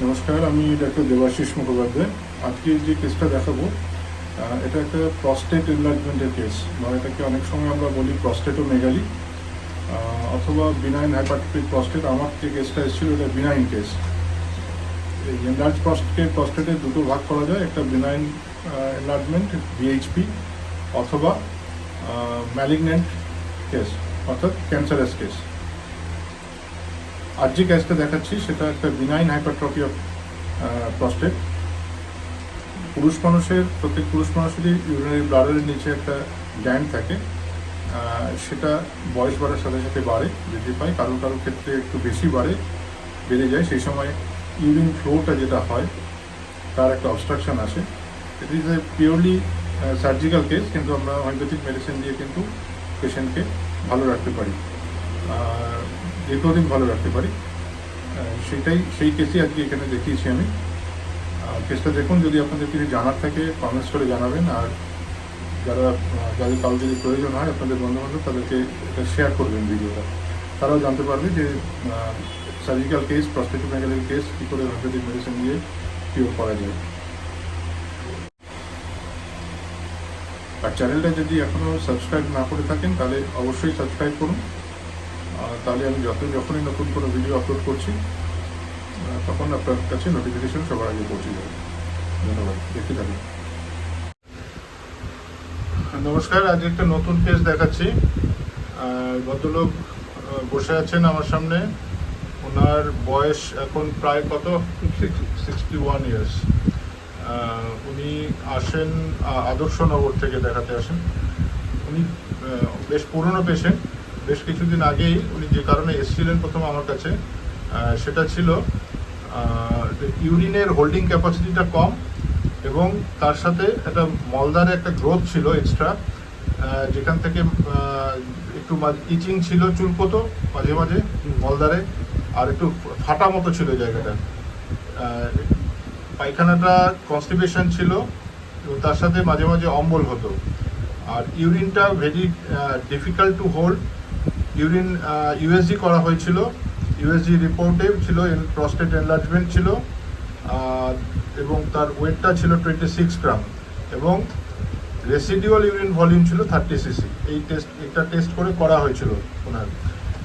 নমস্কার, আমি ডাক্তার দেবাশিস মুখোপাধ্যায়। আজকে যে কেসটা দেখাবো এটা একটা প্রস্টেট এনলার্জমেন্টের কেস, বা এটাকে অনেক সময় আমরা বলি প্রস্টেটোমেগালি অথবা বিনাইন হাইপারট্রফিক প্রস্টেট। আমার যে কেসটা এসেছিল এটা বিনাইন কেস। এই এনলার্জ প্রস্টেটের দুটো ভাগ করা যায়, একটা বিনাইন এনলার্জমেন্ট বিএইচপি অথবা ম্যালিগন্যান্ট কেস অর্থাৎ ক্যান্সারাস কেস। আজ যে কেসটা দেখাচ্ছি সেটা একটা বিনাইন হাইপারট্রফি অফ প্রস্টেট। প্রত্যেক পুরুষ মানুষেরই ইউরিনারি ব্লাডারের নিচে একটা গ্ল্যান্ড থাকে, সেটা বয়স বাড়ার সাথে সাথে বৃদ্ধি পায়। কারো কারো ক্ষেত্রে একটু বেশি বেড়ে যায়। সেই সময় ইউরিন ফ্লোটা যেটা হয় তার একটা অবস্ট্রাকশন আসে। It is a purely surgical case, কিন্তু আমরা হোমিওপ্যাথিক মেডিসিন দিয়ে কিন্তু পেশেন্টকে ভালো রাখতে পারি, দীর্ঘদিন ভালো রাখতে পারি। সেই কেসই আজকে এখানে দেখিয়েছি আমি। কেসটা দেখুন, যদি আপনাদের কিছু জানার থাকে কমেন্টস করে জানাবেন, আর যাদের কারো যদি প্রয়োজন হয় আপনাদের বন্ধুবান্ধব তাদেরকে এটা শেয়ার করবেন ভিডিওটা, তারাও জানতে পারবে যে সার্জিক্যাল কেস, প্রস্টেটোমেগালির কেস কী করে হোমিওপ্যাথিক মেডিসিন দিয়ে কিওর করা যায়। আর চ্যানেলটা যদি এখনও সাবস্ক্রাইব না করে থাকেন তাহলে অবশ্যই সাবস্ক্রাইব করুন, তাহলে আমি যখনই নতুন কোনো ভিডিও আপলোড করছি তখন আপনার কাছে নোটিফিকেশন সবার আগে পৌঁছে যাবে। ধন্যবাদ, দেখতে থাকুন। নমস্কার, আজ একটা নতুন কেস দেখাচ্ছি। ভদ্রলোক বসে আছেন আমার সামনে। ওনার বয়স এখন প্রায় 61 ইয়ার্স। উনি আসেন আদর্শনগর থেকে দেখাতে আসেন। উনি বেশ পুরনো পেশেন্ট। বেশ কিছুদিন আগেই উনি যে কারণে এসেছিলেন প্রথম আমার কাছে, সেটা ছিল ইউরিনের হোল্ডিং ক্যাপাসিটিটা কম, এবং তার সাথে একটা মলদারে একটা গ্রোথ ছিল এক্সট্রা, যেখান থেকে একটু ইচিং ছিল, চুলকোতো মাঝে মাঝে মলদারে, আর একটু ফাটা মতো ছিল জায়গাটা। পায়খানাটা কনস্টিপেশন ছিল, এবং তার সাথে মাঝে মাঝে অম্বল হতো। আর ইউরিনটা very difficult to hold. Urine USG করা হয়েছিল, ইউএসজি রিপোর্টে ছিল প্রস্টেট এনলার্জমেন্ট ছিল, এবং তার ওয়েটটা ছিল 26 গ্রাম, এবং রেসিডিউয়াল ইউরিন ভলিউম ছিল 30 সিসি। এটা টেস্ট করা হয়েছিল ওনার।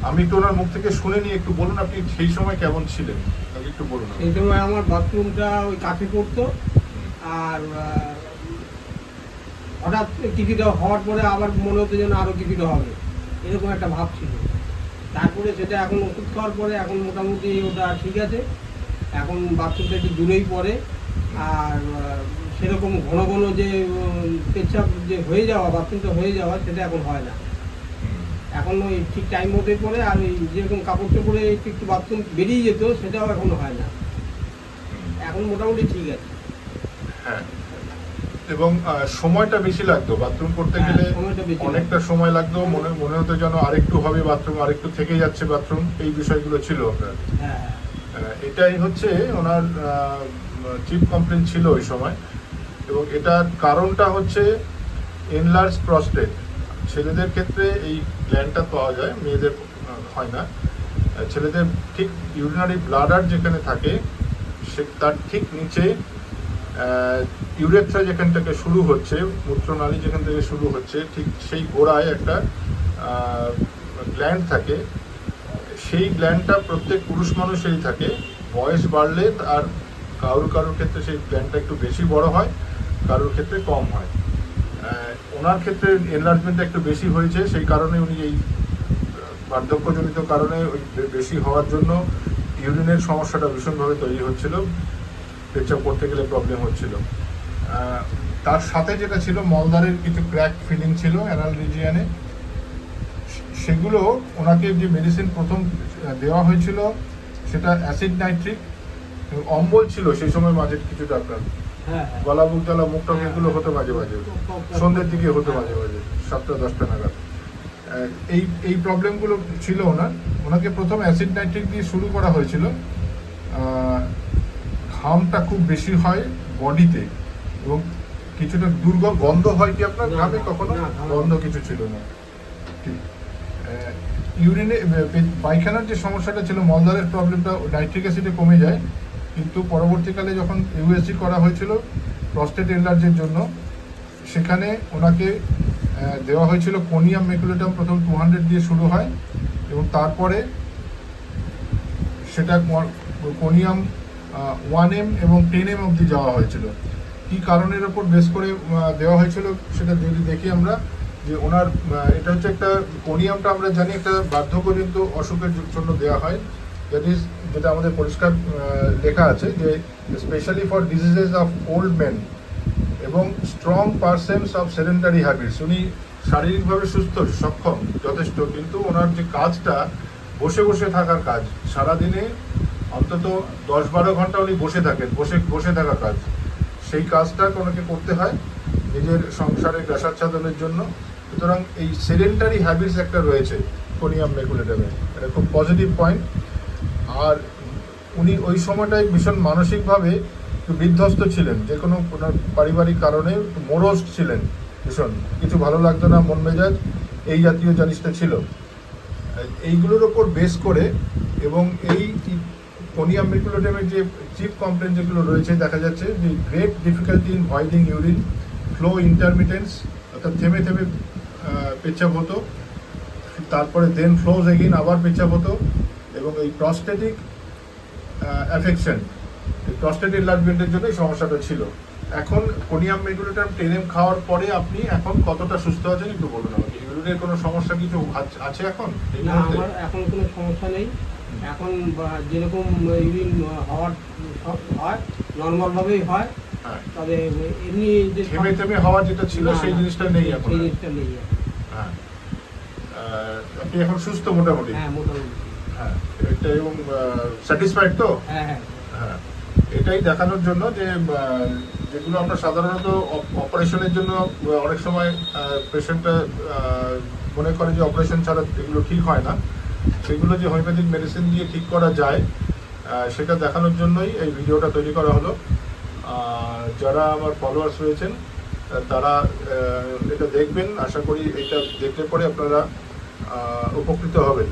আমি একটু ওনার মুখ থেকে শুনে নিয়ে একটু বলুন, আপনি সেই সময় কেমন ছিলেন একটু বলুন। সেই সময় আমার বাথরুমটা ওই কাছে পড়তো, আর হঠাৎ কিছুটা হওয়ার পরে আবার মনে হতো যেন আরও কিছুটা হবে, এরকম একটা ভাব ছিল। তারপরে সেটা এখন ওষুধ খাওয়ার পরে এখন মোটামুটি ওটা ঠিক আছে। এখন বাথরুমটা একটু দূরেই পড়ে, আর সেরকম ঘন ঘন যে পেচ্ছাপ যে হয়ে যাওয়া, বাথরুমটা হয়ে যাওয়া, সেটা এখন হয় না। এখন ওই ঠিক টাইম মতোই পড়ে, আর ওই যেরকম কাপড় চোপড়ে একটু একটু বাথরুম বেরিয়ে যেত, সেটাও এখন হয় না। এখন মোটামুটি ঠিক আছে। হ্যাঁ, এবং সময়টা বেশি লাগতো বাথরুম করতে গেলে, অনেকটা সময় লাগতো। মনে হতো যেন আরেকটু হবে বাথরুম, আরেকটু থেকে যাচ্ছে বাথরুম, এই বিষয়গুলো ছিল আপনার। এটাই হচ্ছে ওনার চিফ কমপ্লেন ছিল ওই সময়। এবং এটার কারণটা হচ্ছে এনলার্জ প্রস্টেট। ছেলেদের ক্ষেত্রে এই গ্ল্যান্ডটা পাওয়া যায়, মেয়েদের হয় না। ছেলেদের ঠিক ইউরিনারি ব্লাডার যেখানে থাকে তার ঠিক নিচে ইউরেথ্রা যেখান থেকে শুরু হচ্ছে, মূত্রনালী যেখান থেকে শুরু হচ্ছে, ঠিক সেই গোড়ায় একটা গ্ল্যান্ড থাকে। সেই গ্ল্যান্ডটা প্রত্যেক পুরুষ মানুষেরই থাকে। বয়স বাড়লে আর কারোর ক্ষেত্রে সেই গ্ল্যান্ডটা একটু বেশি বড় হয়, কারোর ক্ষেত্রে কম হয়। ওনার ক্ষেত্রে এনলার্জমেন্টটা একটু বেশি হয়েছে, সেই কারণে উনি এই বার্ধক্যজনিত কারণে ওই বেশি হওয়ার জন্য ইউরিনের সমস্যাটা ভীষণভাবে তৈরি হচ্ছিল, পেচ্ছাপ করতে গেলে প্রবলেম হচ্ছিল। তার সাথে যেটা ছিল, মলদারের কিছু ক্র্যাক ফিলিং ছিল অ্যানাল রিজিয়ানে। সেগুলো ওনাকে যে মেডিসিন প্রথম দেওয়া হয়েছিল সেটা অ্যাসিড নাইট্রিক। অম্বল ছিল সেই সময় মাঝে কিছুটা, আপনার গলা বুক জ্বালা, মুখ টক এগুলো হতো মাঝে মাঝে, সন্ধ্যের দিকে হতো মাঝে মাঝে 7টা-10টা নাগাদ। এই প্রবলেমগুলো ছিল ওনাকে প্রথম অ্যাসিড নাইট্রিক দিয়ে শুরু করা হয়েছিল। ঘামটা খুব বেশি হয় বডিতে, এবং কিছুটা গন্ধ হয়। কি আপনার ঘামে কখনো গন্ধ কিছু ছিল না? ঠিক। ইউরিনে পায়খানার যে সমস্যাটা ছিল, মলদারের প্রবলেমটা নাইট্রিক অ্যাসিডে কমে যায়, কিন্তু পরবর্তীকালে যখন ইউএসজি করা হয়েছিল প্রস্টেট এনলার্জের জন্য, সেখানে ওনাকে দেওয়া হয়েছিল কোনিয়াম মেকুলেটাম, প্রথম 200 দিয়ে শুরু হয় এবং তারপরে সেটা কোনিয়াম 1M এবং 10M অবধি যাওয়া হয়েছিল। কি কারণের ওপর বেস করে দেওয়া হয়েছিল সেটা যদি দেখি আমরা, যে ওনার এটা হচ্ছে একটা কোনিয়ামটা আমরা জানি একটা বার্ধক্যজনিত অসুখের জন্য দেওয়া হয়, দ্যাট ইজ যেটা আমাদের পরিষ্কার লেখা আছে যে specially for diseases of old men এবং strong presence of sedentary habits. উনি শারীরিকভাবে সুস্থ সক্ষম যথেষ্ট, কিন্তু ওনার যে কাজটা বসে বসে থাকার কাজ, সারাদিনে অন্তত 10-12 ঘন্টা উনি বসে থাকেন, বসে থাকা কাজ, সেই কাজটা ওনাকে করতে হয় নিজের সংসারের গ্রাসাচ্ছাদনের জন্য। সুতরাং এই সেডেন্টারি হ্যাবিটস একটা রয়েছে কোনিয়াম মেকুলেটামে, এটা খুব পজিটিভ পয়েন্ট। আর উনি ওই সময়টায় ভীষণ মানসিকভাবে একটু বিধ্বস্ত ছিলেন, যে কোনো ওনার পারিবারিক কারণে মোরস ছিলেন, ভীষণ কিছু ভালো লাগতো না, মন মেজাজ এই জাতীয় জিনিসটা ছিল। এইগুলোর ওপর বেস করে এবং এই কোনিয়াম মেকুলেটামের যে চিফ কমপ্লেন যেগুলো রয়েছে, দেখা যাচ্ছে যে great difficulty in voiding urine, flow intermittence, অর্থাৎ থেমে থেমে পেচ্ছাপ হতো, তারপরে দেন ফ্লোজ এগেইন, আবার পেচ্ছাপ হতো, এবং এই প্রস্টেটিক অ্যাফেকশন, এই প্রস্টেট এনলার্জমেন্টের জন্য এই সমস্যাটা ছিল। এখন কোনিয়াম মেকুলেটাম 10M খাওয়ার পরে আপনি এখন কতটা সুস্থ আছেন একটু বলুন আমাকে। ইউরিনের কোনো সমস্যা কিছু আছে এখন এই না, মুহূর্তে? আমার এখন কোনো সমস্যা নেই। এখন যেরকম ইউরিন হওয়ার হয় নর্মালভাবেই হয়, হ্যাঁ, তবে এমনি যে থেমে থেমে হওয়ার যেটা ছিল না, সেই না, জিনিসটা নেই এখন। সেই জিনিসটা নেই এখন। হ্যাঁ, আপনি এখন সুস্থ মোটামুটি। হ্যাঁ, মোটামুটি। হ্যাঁ, এটা এবং স্যাটিসফাইড তো? হ্যাঁ, হ্যাঁ। হ্যাঁ, এটাই দেখানোর জন্য যে যেগুলো আমরা সাধারণত অপারেশনের জন্য অনেক সময় পেশেন্টরা মনে করে যে অপারেশন ছাড়া এগুলো ঠিক হয় না, সেগুলো যে হোমিওপ্যাথিক মেডিসিন দিয়ে ঠিক করা যায়, সেটা দেখানোর জন্যই এই ভিডিওটা তৈরি করা হলো। যারা আমার ফলোয়ার্স রয়েছেন তারা এটা দেখবেন, আশা করি এটা দেখলে পরে আপনারা উপকৃত হবেন।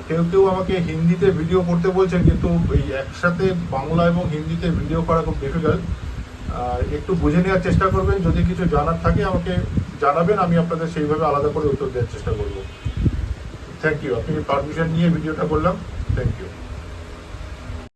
কেউ কেউ আমাকে হিন্দিতে ভিডিও করতে বলছেন, কিন্তু এই একসাথে বাংলা এবং হিন্দিতে ভিডিও করা খুব ডিফিকাল্ট। একটু বুঝে নেওয়ার চেষ্টা করবেন, যদি কিছু জানার থাকে আমাকে জানাবেন, আমি আপনাদের সেইভাবে আলাদা করে উত্তর দেওয়ার চেষ্টা করব। থ্যাংক ইউ, আপনি পারমিশন নিয়ে ভিডিওটা করলাম, থ্যাংক ইউ।